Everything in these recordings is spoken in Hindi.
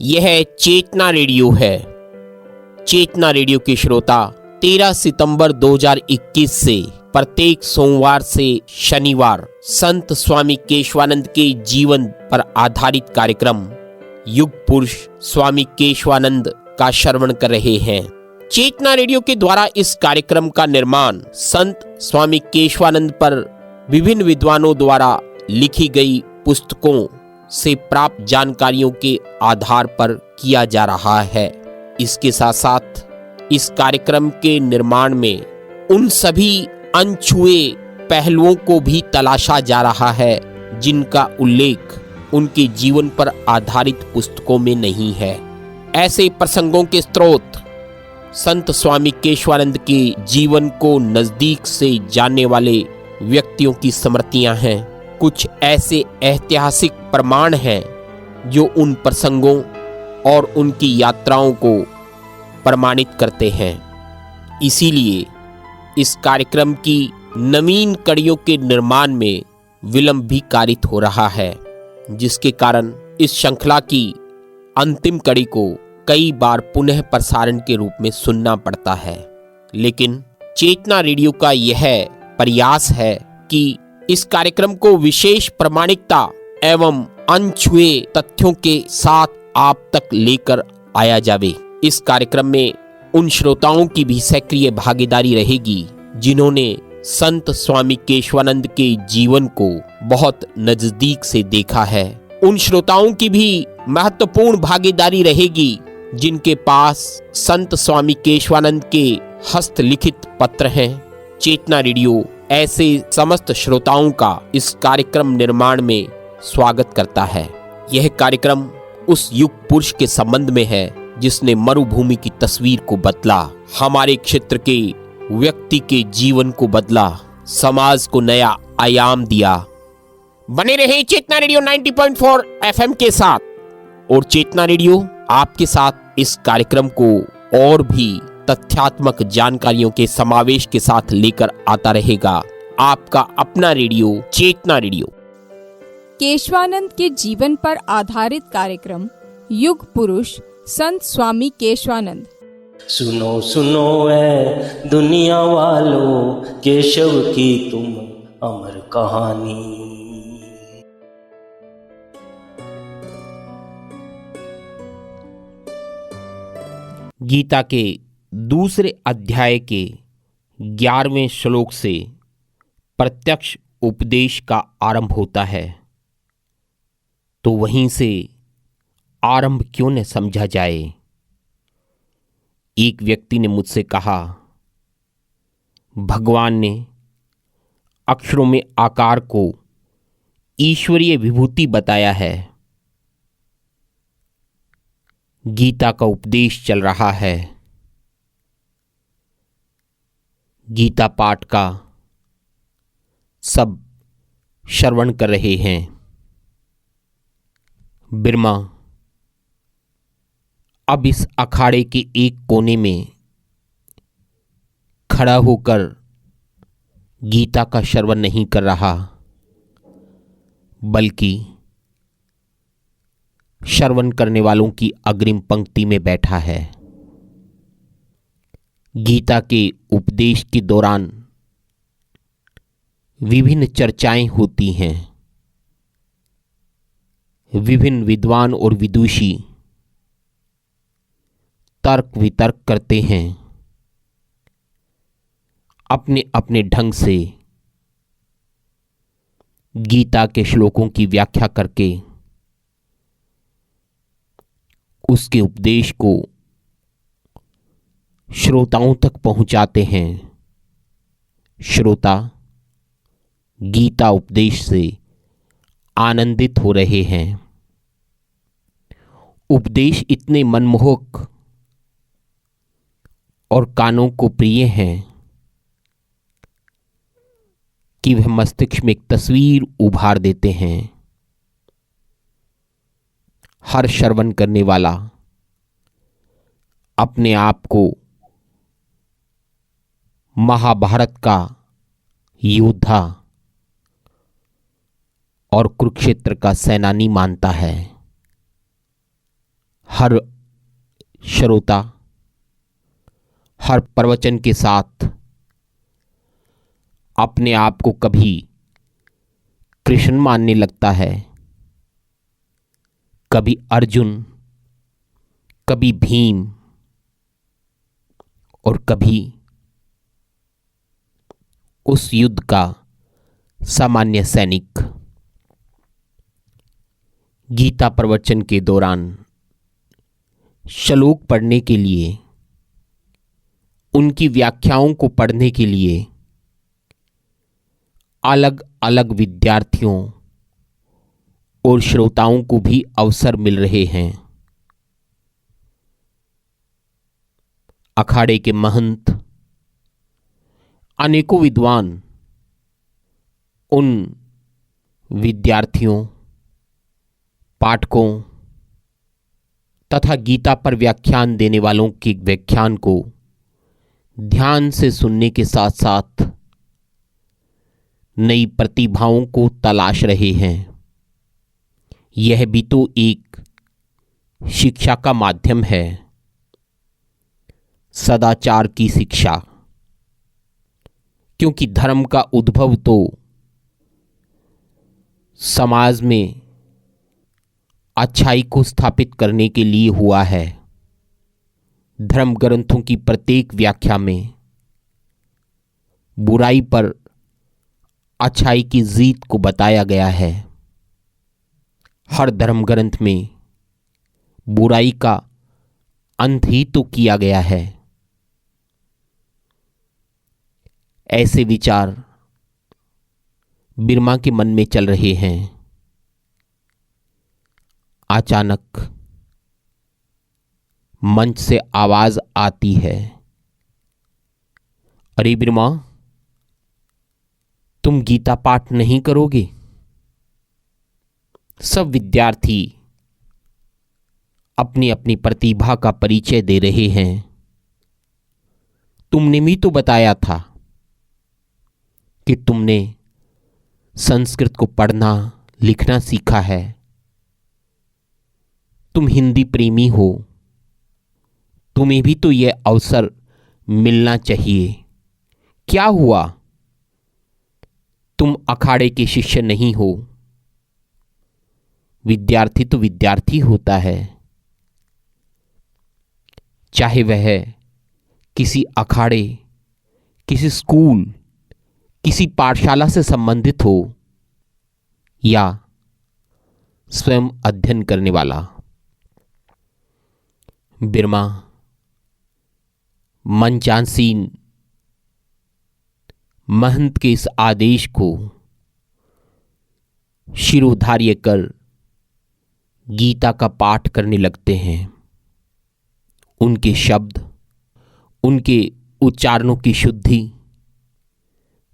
यह चेतना रेडियो है। चेतना रेडियो के श्रोता 13 सितंबर 2021 से प्रत्येक सोमवार से शनिवार संत स्वामी केशवानंद के जीवन पर आधारित कार्यक्रम युग पुरुष स्वामी केशवानंद का श्रवण कर रहे हैं। चेतना रेडियो के द्वारा इस कार्यक्रम का निर्माण संत स्वामी केशवानंद पर विभिन्न विद्वानों द्वारा लिखी गई पुस्तकों से प्राप्त जानकारियों के आधार पर किया जा रहा है। इसके साथ साथ इस कार्यक्रम के निर्माण में उन सभी अनछुए पहलुओं को भी तलाशा जा रहा है जिनका उल्लेख उनके जीवन पर आधारित पुस्तकों में नहीं है। ऐसे प्रसंगों के स्रोत संत स्वामी केशवानंद के जीवन को नजदीक से जानने वाले व्यक्तियों की स्मृतियां हैं। कुछ ऐसे ऐतिहासिक प्रमाण हैं जो उन प्रसंगों और उनकी यात्राओं को प्रमाणित करते हैं। इसीलिए इस कार्यक्रम की नवीन कड़ियों के निर्माण में विलंब भी कारित हो रहा है, जिसके कारण इस श्रृंखला की अंतिम कड़ी को कई बार पुनः प्रसारण के रूप में सुनना पड़ता है। लेकिन चेतना रेडियो का यह प्रयास है कि इस कार्यक्रम को विशेष प्रामाणिकता एवं अनछुए तथ्यों के साथ आप तक लेकर आया जावे। इस कार्यक्रम में उन श्रोताओं की भी सक्रिय भागीदारी रहेगी जिन्होंने संत स्वामी केशवानंद के जीवन को बहुत नजदीक से देखा है। उन श्रोताओं की भी महत्वपूर्ण भागीदारी रहेगी जिनके पास संत स्वामी केशवानंद के हस्तलिखित पत्र हैं। चेतना रेडियो ऐसे समस्त श्रोताओं का इस कार्यक्रम निर्माण में स्वागत करता है। यह कार्यक्रम उस युग पुरुष के संबंध में है जिसने मरुभूमि की तस्वीर को बदला, हमारे क्षेत्र के व्यक्ति के जीवन को बदला, समाज को नया आयाम दिया। बने रहे चेतना रेडियो 90.4 एफएम के साथ और चेतना रेडियो आपके साथ इस कार्यक्रम को और भी तथ्यात्मक जानकारियों के समावेश के साथ लेकर आता रहेगा। आपका अपना रेडियो चेतना रेडियो। केशवानंद के जीवन पर आधारित कार्यक्रम युग पुरुष संत स्वामी केशवानंद। सुनो सुनो ऐ दुनिया वालों, केशव की तुम अमर कहानी। गीता के दूसरे अध्याय के 11वें श्लोक से प्रत्यक्ष उपदेश का आरंभ होता है, तो वहीं से आरंभ क्यों न समझा जाए। एक व्यक्ति ने मुझसे कहा, भगवान ने अक्षरों में आकार को ईश्वरीय विभूति बताया है। गीता का उपदेश चल रहा है। गीता पाठ का सब श्रवण कर रहे हैं। बिरमा अब इस अखाड़े के एक कोने में खड़ा होकर गीता का श्रवण नहीं कर रहा, बल्कि श्रवण करने वालों की अग्रिम पंक्ति में बैठा है। गीता के उपदेश के दौरान विभिन्न चर्चाएं होती हैं। विभिन्न विद्वान और विदुषी तर्क वितर्क करते हैं। अपने अपने ढंग से गीता के श्लोकों की व्याख्या करके उसके उपदेश को श्रोताओं तक पहुंचाते हैं। श्रोता गीता उपदेश से आनंदित हो रहे हैं। उपदेश इतने मनमोहक और कानों को प्रिय हैं कि वह मस्तिष्क में एक तस्वीर उभार देते हैं। हर श्रवण करने वाला अपने आप को महाभारत का योद्धा और कुरुक्षेत्र का सेनानी मानता है। हर श्रोता हर प्रवचन के साथ अपने आप को कभी कृष्ण मानने लगता है, कभी अर्जुन, कभी भीम और कभी उस युद्ध का सामान्य सैनिक। गीता प्रवचन के दौरान श्लोक पढ़ने के लिए, उनकी व्याख्याओं को पढ़ने के लिए अलग अलग विद्यार्थियों और श्रोताओं को भी अवसर मिल रहे हैं। अखाड़े के महंत, अनेकों विद्वान उन विद्यार्थियों, पाठकों तथा गीता पर व्याख्यान देने वालों के व्याख्यान को ध्यान से सुनने के साथ साथ नई प्रतिभाओं को तलाश रहे हैं। यह भी तो एक शिक्षा का माध्यम है, सदाचार की शिक्षा, क्योंकि धर्म का उद्भव तो समाज में अच्छाई को स्थापित करने के लिए हुआ है। धर्म ग्रंथों की प्रत्येक व्याख्या में बुराई पर अच्छाई की जीत को बताया गया है। हर धर्म ग्रंथ में बुराई का अंत ही तो किया गया है। ऐसे विचार बिरमा के मन में चल रहे हैं। अचानक मंच से आवाज आती है, अरे बिरमा, तुम गीता पाठ नहीं करोगे? सब विद्यार्थी अपनी अपनी प्रतिभा का परिचय दे रहे हैं। तुमने भी तो बताया था कि तुमने संस्कृत को पढ़ना लिखना सीखा है, तुम हिंदी प्रेमी हो, तुम्हें भी तो यह अवसर मिलना चाहिए। क्या हुआ, तुम अखाड़े के शिष्य नहीं हो? विद्यार्थी तो विद्यार्थी होता है, चाहे वह किसी अखाड़े, किसी स्कूल, किसी पाठशाला से संबंधित हो या स्वयं अध्ययन करने वाला। बिरमा मंचासीन महंत के इस आदेश को शिरोधार्य कर गीता का पाठ करने लगते हैं। उनके शब्द, उनके उच्चारणों की शुद्धि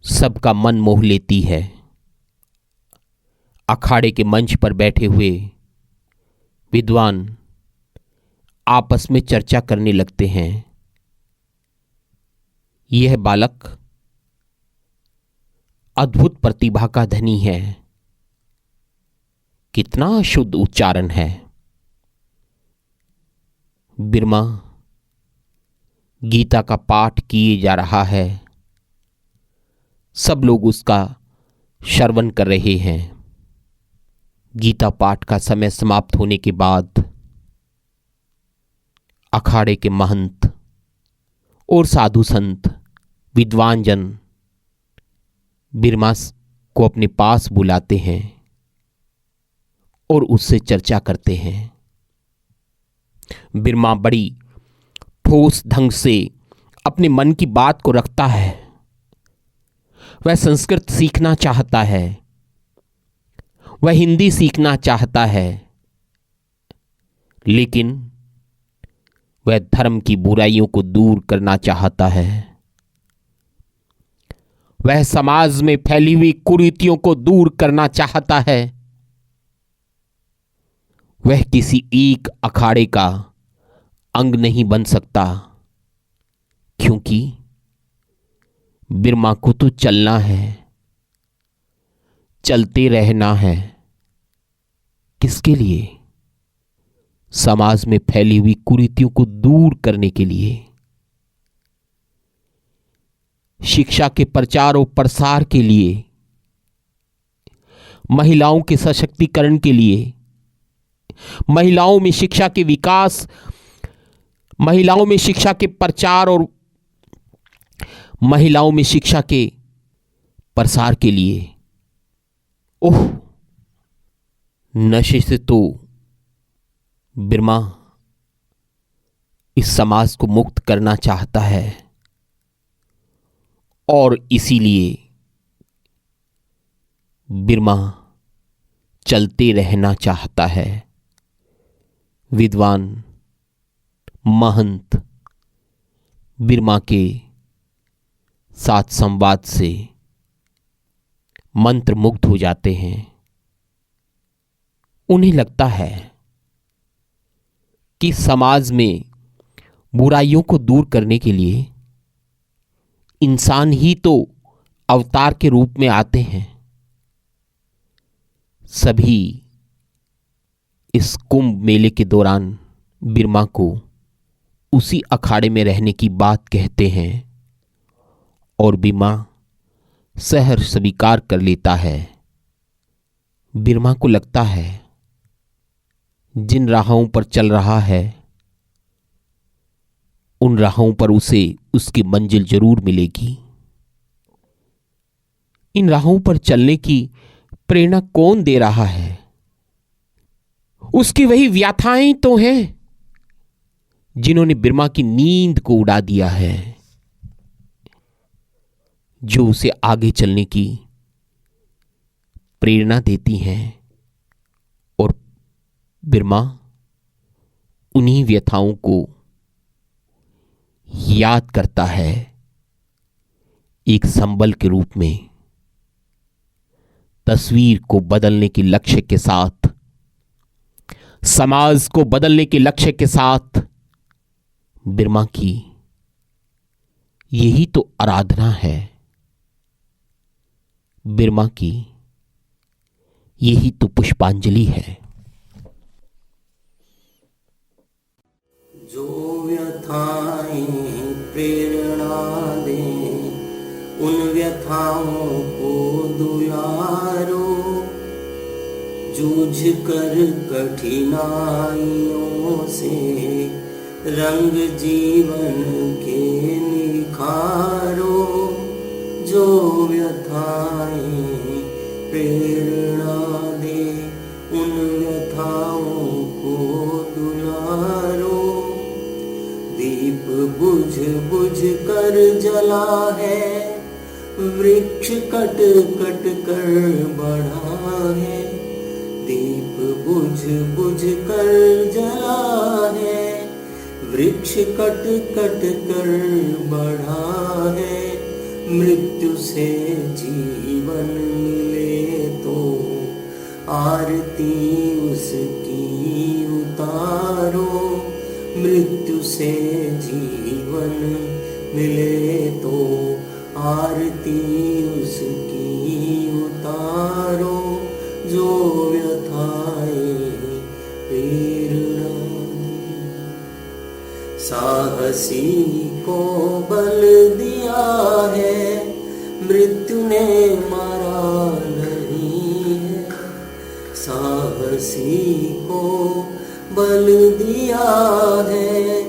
सबका मन मोह लेती है। अखाड़े के मंच पर बैठे हुए विद्वान आपस में चर्चा करने लगते हैं। यह बालक अद्भुत प्रतिभा का धनी है, कितना शुद्ध उच्चारण है। बिरमा गीता का पाठ किए जा रहा है, सब लोग उसका श्रवण कर रहे हैं। गीता पाठ का समय समाप्त होने के बाद अखाड़े के महंत और साधु संत, विद्वान जन बिरमा को अपने पास बुलाते हैं और उससे चर्चा करते हैं। बिरमा बड़ी ठोस ढंग से अपने मन की बात को रखता है। वह संस्कृत सीखना चाहता है, वह हिंदी सीखना चाहता है, लेकिन वह धर्म की बुराइयों को दूर करना चाहता है। वह समाज में फैली हुई कुरीतियों को दूर करना चाहता है। वह किसी एक अखाड़े का अंग नहीं बन सकता, क्योंकि बिरमा को तो चलना है, चलते रहना है। किसके लिए? समाज में फैली हुई कुरीतियों को दूर करने के लिए, शिक्षा के प्रचार और प्रसार के लिए, महिलाओं के सशक्तिकरण के लिए, महिलाओं में शिक्षा के विकास, महिलाओं में शिक्षा के प्रचार और महिलाओं में शिक्षा के प्रसार के लिए। ओह, नशे से तो बिरमा इस समाज को मुक्त करना चाहता है और इसीलिए बिरमा चलते रहना चाहता है। विद्वान महंत बिरमा के साथ संवाद से मंत्रमुग्ध हो जाते हैं। उन्हें लगता है कि समाज में बुराइयों को दूर करने के लिए इंसान ही तो अवतार के रूप में आते हैं। सभी इस कुंभ मेले के दौरान बिरमा को उसी अखाड़े में रहने की बात कहते हैं और बिरमा सहर्ष स्वीकार कर लेता है। बिरमा को लगता है जिन राहों पर चल रहा है उन राहों पर उसे उसकी मंजिल जरूर मिलेगी। इन राहों पर चलने की प्रेरणा कौन दे रहा है? उसकी वही व्याथाएं तो हैं जिन्होंने बिरमा की नींद को उड़ा दिया है, जो उसे आगे चलने की प्रेरणा देती हैं। और बिरमा उन्हीं व्यथाओं को याद करता है एक संबल के रूप में। तस्वीर को बदलने के लक्ष्य के साथ, समाज को बदलने के लक्ष्य के साथ बिरमा की यही तो आराधना है। बिरमा की यही तो पुष्पांजलि है। जो व्यथाएं प्रेरणा दे उन व्यथाओं को दुलारो, जूझ कर कठिनाइयों से रंग जीवन के निखारो। जो व्यथाएं प्रेरणा दे उन व्यथाओं को दुलारो। दीप बुझ बुझ कर जला है, वृक्ष कट कट कर बढ़ा है। दीप बुझ बुझ कर जला है, वृक्ष कट कट कर बढ़ा है। मृत्यु से जीवन मिले तो आरती उसकी उतारो। मृत्यु से जीवन मिले तो आरती उसकी उतारो। जो व्यथाएं प्रेरणा साहसी को बल दिया है, मृत्यु ने मारा नहीं है। साहसी को बल दिया है,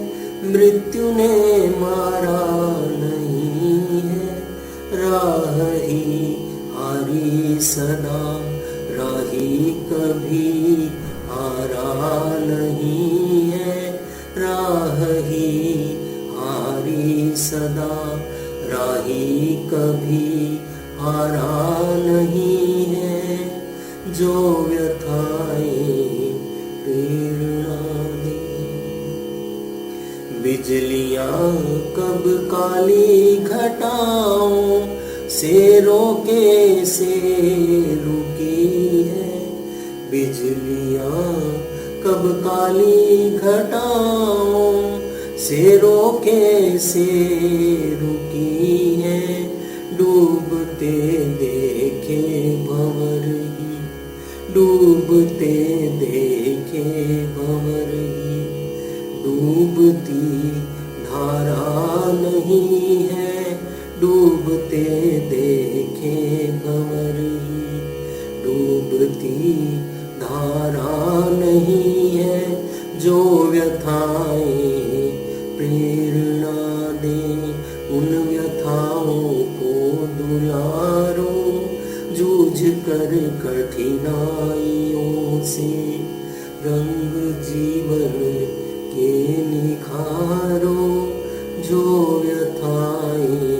मृत्यु ने मारा नहीं है। राह ही हारी सदा, राही कभी हारा नहीं है। राह ही हारी सदा, राही कभी हारा नहीं है। जो व्यथाएं प्रेरणा दे। बिजलियां कब काली घटाओं से रोके से रुकी है। बिजलियां कब काली घटाओं से रोके से रुकी है। डूबते देखे भंवर ही, डूबते देखे देखे भंवर ही, डूबती धारा नहीं है, डूबते देखे भंवर ही, डूबती धारा नहीं है, जो व्यथाएं प्रेरणा दे, उन व्यथाओं को दुलारो, जूझ कर कठिनाइयों से रंग जीवन के निखारो, जो व्यथाएं